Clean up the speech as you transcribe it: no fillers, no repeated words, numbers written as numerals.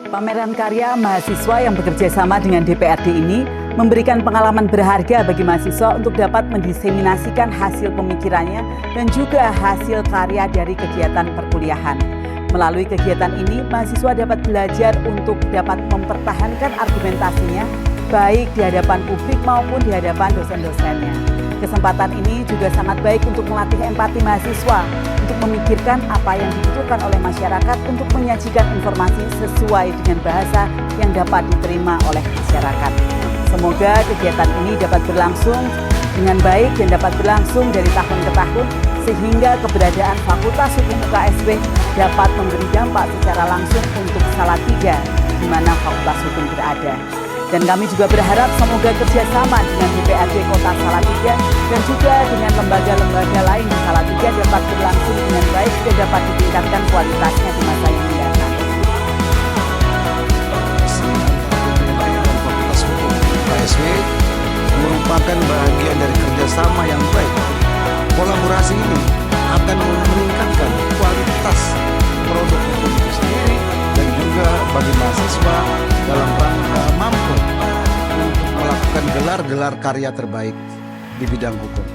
Pameran karya mahasiswa yang bekerja sama dengan DPRD ini memberikan pengalaman berharga bagi mahasiswa untuk dapat mendiseminasikan hasil pemikirannya dan juga hasil karya dari kegiatan perkuliahan. Melalui kegiatan ini, mahasiswa dapat belajar untuk dapat mempertahankan argumentasinya baik di hadapan publik maupun di hadapan dosen-dosennya. Kesempatan ini juga sangat baik untuk melatih empati mahasiswa untuk memikirkan apa yang dibutuhkan oleh masyarakat untuk menyajikan informasi sesuai dengan bahasa yang dapat diterima oleh masyarakat. Semoga kegiatan ini dapat berlangsung dengan baik dan dapat berlangsung dari tahun ke tahun sehingga keberadaan Fakultas Hukum UKSW dapat memberi dampak secara langsung untuk Salatiga di mana Fakultas Hukum berada. Dan kami juga berharap semoga kerjasama dengan DPRD Kota Salatiga dan juga dengan lembaga-lembaga lain di Salatiga dapat berlangsung dengan baik dan dapat ditingkatkan kualitasnya di masa yang mendatang. Fakultas Hukum UKSW merupakan bagian dari kerjasama yang baik. Kolaborasi ini akan meningkatkan kualitas produk hukum itu sendiri dan juga bagi mahasiswa dalam rangka mampu untuk melakukan gelar-gelar karya terbaik di bidang hukum.